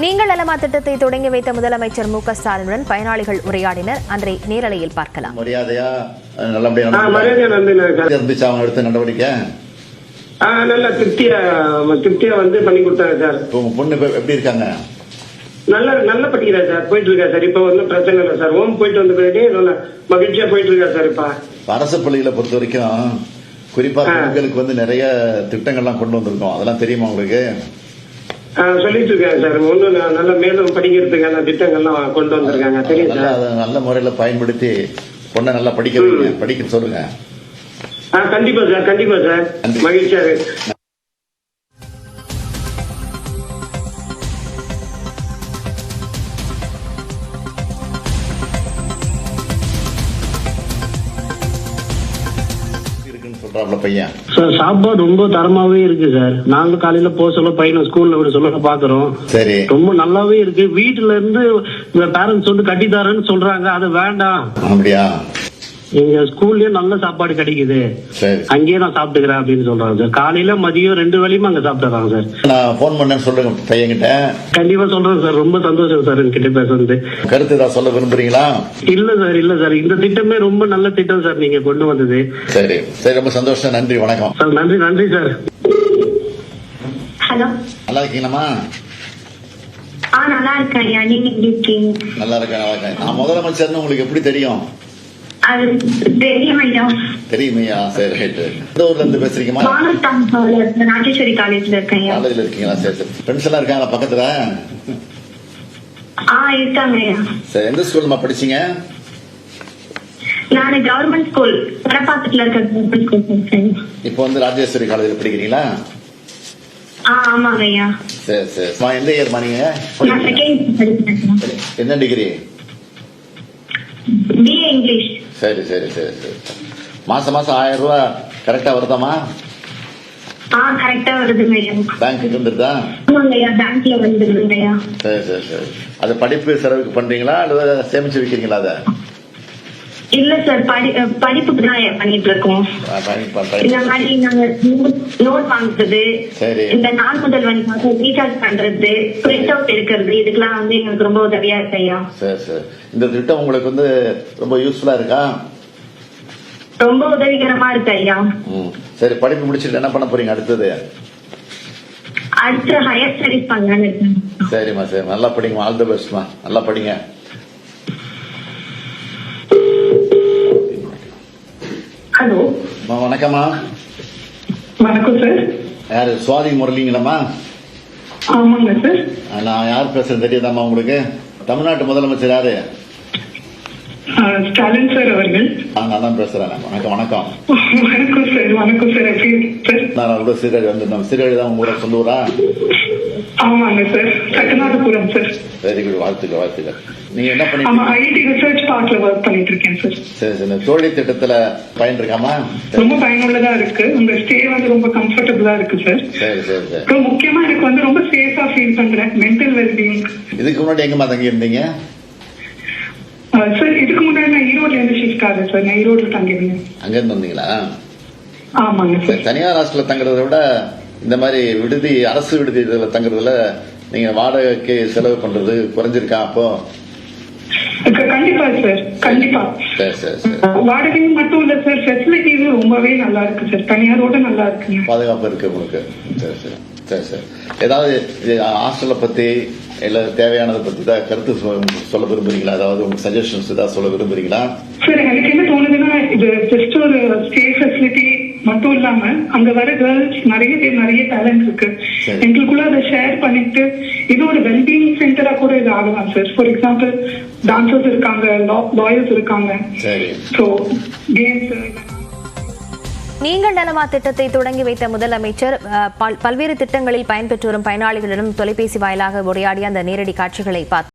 நீங்கள் நலமா திட்டத்தை தொடங்கி வைத்த முதலமைச்சர் மு க ஸ்டாலினுடன் பயனாளிகள் உரையாடினர். அன்றை நேரலையில் பார்க்கலாம். மரியாதையா நல்லபடியா இருந்துச்சு அவங்க எடுத்த நடவடிக்கை நல்ல திருப்தியா வந்து பண்ணி கொடுத்தாங்க சார். உங்க பொண்ணு எப்படி இருக்காங்க? நல்ல படிக்கிறா சார், போயிட்டு இருக்கா சார். இப்ப ஒன்றும் பிரச்சனை இல்லை சார். ஹோம் போயிட்டு வந்த பிறகு நல்ல மகிழ்ச்சியா போயிட்டு இருக்கா சார். இப்ப அரசு பள்ளிகளை பொறுத்த வரைக்கும் குறிப்பா பெண்களுக்கு வந்து நிறைய திட்டங்கள்லாம் கொண்டு வந்திருக்கோம். அதெல்லாம் தெரியுமா உங்களுக்கு? சொல்லிட்டு இருக்காங்க சார். ஒண்ணு நல்ல மேலும் படிக்கிறதுக்கான திட்டங்கள்லாம் கொண்டு வந்திருக்காங்க. தெரியும் சார். நல்ல முறையில பயன்படுத்தி பொண்ணை நல்லா படிக்க சொல்லுங்க. கண்டிப்பா சார், கண்டிப்பா சார். மகிழ்ச்சியா இருக்கு. சாப்பாடு ரொம்ப தரமாவே இருக்கு சார். நாங்க காலையில போக சொல்ல பையனை ஸ்கூல்ல விட சொல்ல பாக்குறோம். சரி, ரொம்ப நல்லாவே இருக்கு. வீட்டுல இருந்து பேரண்ட்ஸ் வந்து கட்டித்தாரன்னு சொல்றாங்க. அது வேண்டாம், அப்படியா? எங்க ஸ்கூல்லயே நல்ல சாப்பாடு கிடைக்குது, அங்கேயே நான் சாப்பிட்டுக்கிறேன் அப்படின்னு சொல்றாங்க சார். காலையில மதியம் 2 வேளையும் அங்க சாப்பிட்டுறாங்க சார். நான் போன் பண்ணேன்னு சொல்லுங்க பையன்கிட்ட. கண்டிப்பா சொல்றேன் சார். ரொம்ப சந்தோஷம் சார் என்கிட்ட பேசுறது. கருத்து ஏதாவது சொல்ல விரும்புறீங்களா? இல்ல சார். இந்த திட்டமே ரொம்ப நல்ல திட்டம் சார் நீங்க கொண்டு வந்தது. சரி, ரொம்ப சந்தோஷம். நன்றி, வணக்கம் சார். நன்றி சார். ஹலோ, நல்லா இருக்கீங்களா? நல்லா இருக்கேன். நீங்க எப்படி இருக்கீங்க? நல்லா இருக்கேன். நான் முதலமைச்சர்னு உங்களுக்கு எப்படி தெரியும்? அது தெரியுமையா? சரி, ரைட். எந்த ஊர்ல இருந்து பேசுறீங்கம்மா? ராஜேஸ்வரி காலேஜ்ல இருக்கேன். காலேஜ்ல இருக்கீங்களா? சரி. ஃப்ரெண்ட்ஸ் எல்லாம் இருக்காங்களா பக்கத்துல? இருக்காங்க. சரி, எந்த ஸ்கூல்மா படிச்சீங்க? நான் கவர்மெண்ட் ஸ்கூல் படப்பாக்கத்துல இருக்க கவர்மெண்ட் ஸ்கூல் படிச்சேன். இப்போ வந்து ராஜேஸ்வரி காலேஜ்ல படிக்கிறீங்களா? ஆமாங்க ஐயா. சரி. எந்த இயர்மா நீங்க? என்ன டிகிரி? BA English. சரி. மாசம் 1000 ரூபாய் கரெக்டா வருதாமா? கரெக்டா வருதுங்க. பேங்க்கு வந்துருதா? பேங்க்ல வந்துருதுங்கய்யா. சரி. அது படிப்பு செலவுக்கு பண்றீங்களா அல்லது சேமிச்சு வைக்கிறீங்களா? அத இல்ல சார், படிப்புக்கு தான் பண்ணிட்டு இருக்கோம். இந்த மாதிரி நாங்க நோட் வாங்குறது, இந்த நாள் முதல் வந்து ரீசார்ஜ் பண்றது, பிரிண்ட் அவுட் எடுக்கிறது, இதுக்கெல்லாம் வந்து எங்களுக்கு ரொம்ப உதவியா இருக்கு ஐயா. சரி. இந்த திட்டம் உங்களுக்கு வந்து ரொம்ப யூஸ்ஃபுல்லா இருக்கா? ரொம்ப உதவிகரமா இருக்கு ஐயா. சரி, படிப்பு முடிச்சுட்டு என்ன பண்ண போறீங்க அடுத்தது? அடுத்து ஹையர் ஸ்டடிஸ் பண்ணலான்னு இருக்கேன். சரிம்மா, நல்லா படிங்க. ஆல் தி பெஸ்ட்மா, நல்லா படிங்க. ஹலோ, வணக்கம்மா. வணக்கம் சார். யாரு? சுவாதி முரளிங்களாம்மா? ஆமாங்க சார். நான் யார் பேசுறது தெரியுதாம்மா உங்களுக்கு? தமிழ்நாட்டு முதலமைச்சர் யாரு? ஸ்டாலின் சார் அவர்கள். நான் தான் பேசுறேன். வணக்கம். வணக்கம் சார். நான் கூட சீரடி வந்துட்டோம். சீரடி தான் உங்க ஊரை சொல்லுவா? ஆமாங்க sir, Sattanathapuram sir. Very good, வாழ்த்துக்கள். நீங்க என்ன பண்ணி? ஐடி ரிசர்ச் பார்க்ல ஒர்க் பண்ணிட்டு இருக்கேன் சார். சரி. தோழி திட்டத்துல பயன் இருக்காமா? ரொம்ப பயனுள்ளதா இருக்கு. உங்க ஸ்டே வந்து ரொம்ப கம்ஃபர்டபுளா இருக்கு சார். சரி. முக்கியமா எனக்கு வந்து ரொம்ப சேஃபா ஃபீல் பண்றேன். Mental wellbeing. இதுக்கு முன்னாடி எங்கம்மா தங்கி இருந்தீங்க? சார், இதுக்கு முன்னாடி நான் ஈரோட்ல இருந்து ஷிஃப்ட் ஆகுது சார். நான் ஈரோட்ல தங்கிருந்தேன். அங்க இருந்து வந்தீங்களா? ஆமாங்க சார். தனியார் ஹாஸ்டல்ல தங்குறதை விட இந்த மாதிரி அரசு விடுதி இதுல தங்குறதுல நீங்க வாடகைக்கு செலவு பண்றது குறைஞ்சிருக்கா? அப்போ கண்டிப்பா சார், கண்டிப்பா. வாடகையும் மட்டும் இல்ல சார், ஃபெசிலிட்டிஸ் ரொம்பவே நல்லா இருக்கு சார். தனியாரோட நல்லா இருக்கு, பாதுகாப்பு இருக்கு உங்களுக்கு. சரி. ஏதாவது ஹாஸ்டலை பத்தி இல்ல தேவையானதை பத்தி தான் கருத்து சொல்ல விரும்புறீங்களா? அதாவது உங்க சஜஷன்ஸ் ஏதாவது சொல்ல விரும்புறீங்களா? சார், எனக்கு என்ன தோணுதுன்னா, இது ஜஸ்ட் ஒரு ஸ்டே ஃபெசிலிட்டி மட்டும் இல்லாம அங்க வர கேர்ள்ஸ் நிறைய பேர் நிறைய டேலண்ட் இருக்கு. எங்களுக்குள்ள அதை ஷேர் பண்ணிட்டு இது ஒரு வெல்பீயிங் சென்டரா கூட இது ஆகலாம் சார். ஃபார் எக்ஸாம்பிள், டான்சர்ஸ் இருக்காங்க, லாயர்ஸ் இருக்காங்க. So games. நீங்கள் நலமா திட்டத்தை தொடங்கி வைத்த முதலமைச்சர் பல்வேறு திட்டங்களில் பயன்பெற்று வரும் பயனாளிகளிடம் தொலைபேசி வாயிலாக உரையாடிய அந்த நேரடி காட்சிகளை பார்த்து